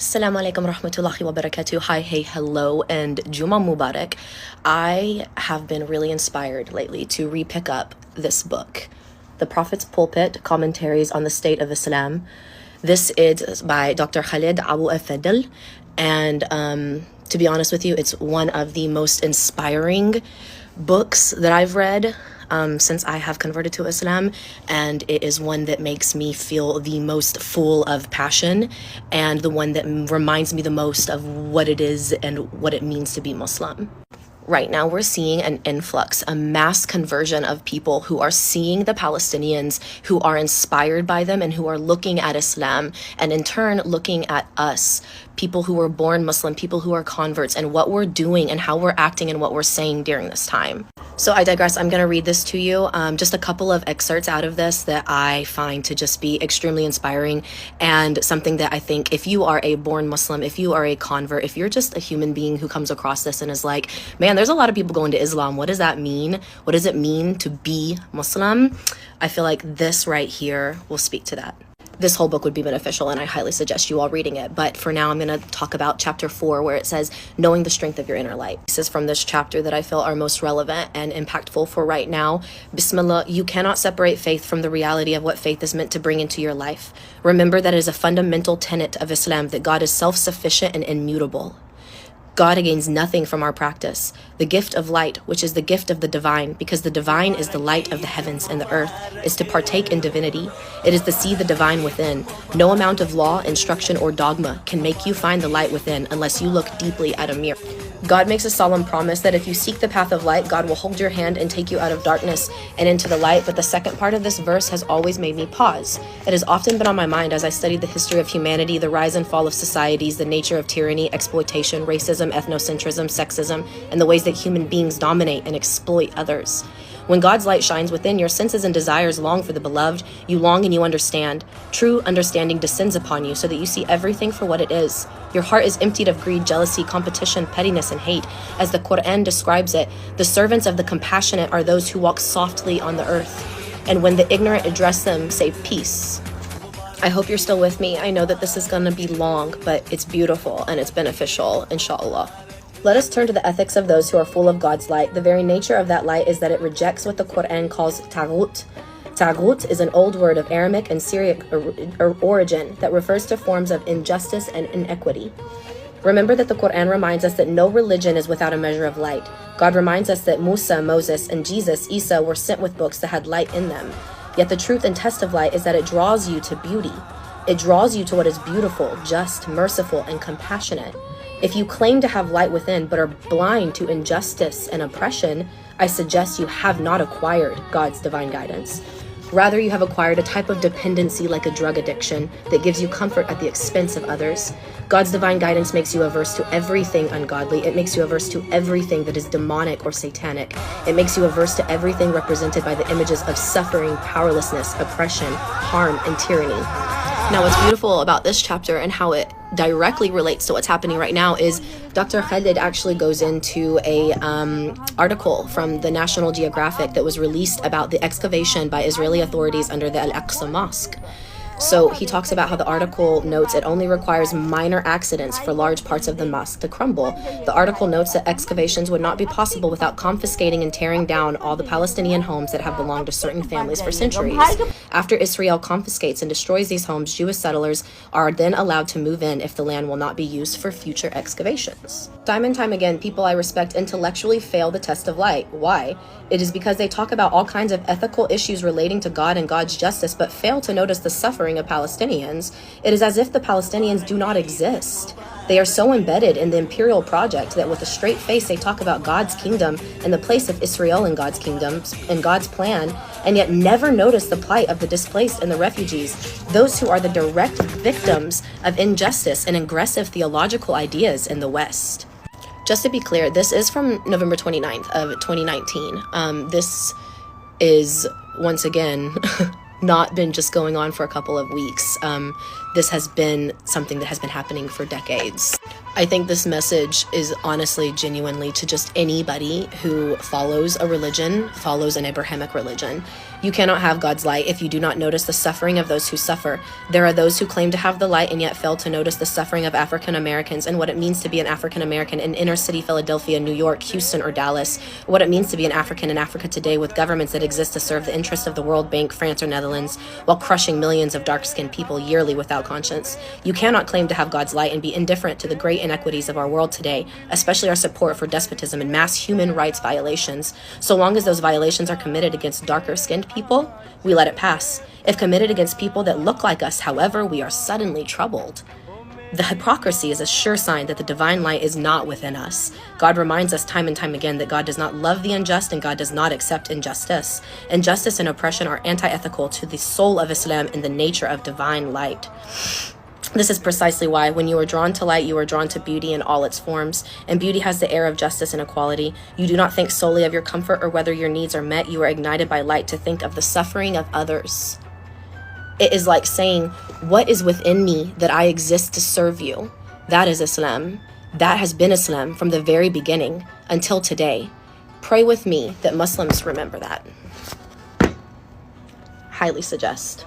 Assalamu alaikum rahmatullahi wa barakatuh. Hi, hey, hello, and Juma Mubarak. I have been really inspired lately to re-pick up this book, The Prophet's Pulpit, Commentaries on the State of Islam. This is by Dr. Khalid Abu Fadl, and to be honest with you, it's one of the most inspiring books that I've read since I have converted to Islam, and it is one that makes me feel the most full of passion and the one that reminds me the most of what it is and what it means to be Muslim. Right now, we're seeing an influx, a mass conversion of people who are seeing the Palestinians, who are inspired by them, and who are looking at Islam, and in turn, looking at us, people who were born Muslim, people who are converts, and what we're doing and how we're acting and what we're saying during this time. So I digress. I'm going to read this to you, just a couple of excerpts out of this that I find to just be extremely inspiring, and something that I think if you are a born Muslim, if you are a convert, if you're just a human being who comes across this and is like, man, there's a lot of people going to Islam. What does that mean? What does it mean to be Muslim? I feel like this right here will speak to that. This whole book would be beneficial, and I highly suggest you all reading it. But for now, I'm going to talk about chapter 4, where it says, knowing the strength of your inner light. This is from this chapter that I feel are most relevant and impactful for right now. Bismillah, you cannot separate faith from the reality of what faith is meant to bring into your life. Remember that it is a fundamental tenet of Islam that God is self-sufficient and immutable. God gains nothing from our practice. The gift of light, which is the gift of the divine, because the divine is the light of the heavens and the earth, is to partake in divinity. It is to see the divine within. No amount of law, instruction, or dogma can make you find the light within unless you look deeply at a mirror. God makes a solemn promise that if you seek the path of light, God will hold your hand and take you out of darkness and into the light. But the second part of this verse has always made me pause. It has often been on my mind as I studied the history of humanity, the rise and fall of societies, the nature of tyranny, exploitation, racism, ethnocentrism, sexism, and the ways that human beings dominate and exploit others. When God's light shines within, your senses and desires long for the beloved. You long and you understand. True understanding descends upon you so that you see everything for what it is. Your heart is emptied of greed, jealousy, competition, pettiness, and hate. As the Quran describes it, the servants of the compassionate are those who walk softly on the earth. And when the ignorant address them, say peace. I hope you're still with me. I know that this is going to be long, but it's beautiful and it's beneficial, inshallah. Let us turn to the ethics of those who are full of God's light. The very nature of that light is that it rejects what the Quran calls taghut. Taghut is an old word of Aramaic and Syriac origin that refers to forms of injustice and inequity. Remember that the Quran reminds us that no religion is without a measure of light. God reminds us that Musa, Moses, and Jesus, Isa, were sent with books that had light in them. Yet the truth and test of light is that it draws you to beauty. It draws you to what is beautiful, just, merciful, and compassionate. If you claim to have light within but are blind to injustice and oppression, I suggest you have not acquired God's divine guidance. Rather, you have acquired a type of dependency like a drug addiction that gives you comfort at the expense of others. God's divine guidance makes you averse to everything ungodly. It makes you averse to everything that is demonic or satanic. It makes you averse to everything represented by the images of suffering, powerlessness, oppression, harm, and tyranny. Now, what's beautiful about this chapter and how it directly relates to what's happening right now is Dr. Khalid actually goes into a article from the National Geographic that was released about the excavation by Israeli authorities under the Al-Aqsa Mosque. So he talks about how the article notes it only requires minor accidents for large parts of the mosque to crumble. The article notes that excavations would not be possible without confiscating and tearing down all the Palestinian homes that have belonged to certain families for centuries. After Israel confiscates and destroys these homes, Jewish settlers are then allowed to move in if the land will not be used for future excavations. Time and time again, people I respect intellectually fail the test of light. Why? It is because they talk about all kinds of ethical issues relating to God and God's justice, but fail to notice the suffering of Palestinians. It is as if the Palestinians do not exist. They are so embedded in the imperial project that with a straight face they talk about God's kingdom and the place of Israel in God's kingdom and God's plan, and yet never notice the plight of the displaced and the refugees, those who are the direct victims of injustice and aggressive theological ideas in the West. Just to be clear, this is from November 29th of 2019. This is, once again, not been just going on for a couple of weeks. this has been something that has been happening for decades. I think this message is honestly, genuinely to just anybody who follows a religion, follows an Abrahamic religion. You cannot have God's light if you do not notice the suffering of those who suffer. There are those who claim to have the light and yet fail to notice the suffering of African Americans and what it means to be an African American in inner city Philadelphia, New York, Houston, or Dallas. What it means to be an African in Africa today with governments that exist to serve the interests of the World Bank, France, or Netherlands, while crushing millions of dark-skinned people yearly without conscience. You cannot claim to have God's light and be indifferent to the great inequities of our world today, especially our support for despotism and mass human rights violations. So long as those violations are committed against darker-skinned people, we let it pass. If committed against people that look like us, however, we are suddenly troubled. The hypocrisy is a sure sign that the divine light is not within us. God reminds us time and time again that God does not love the unjust and God does not accept injustice. Injustice and oppression are anti-ethical to the soul of Islam and the nature of divine light. This is precisely why when you are drawn to light, you are drawn to beauty in all its forms, and beauty has the air of justice and equality. You do not think solely of your comfort or whether your needs are met. You are ignited by light to think of the suffering of others. It is like saying, what is within me that I exist to serve you? That is Islam. That has been Islam from the very beginning until today. Pray with me that Muslims remember that. Highly suggest.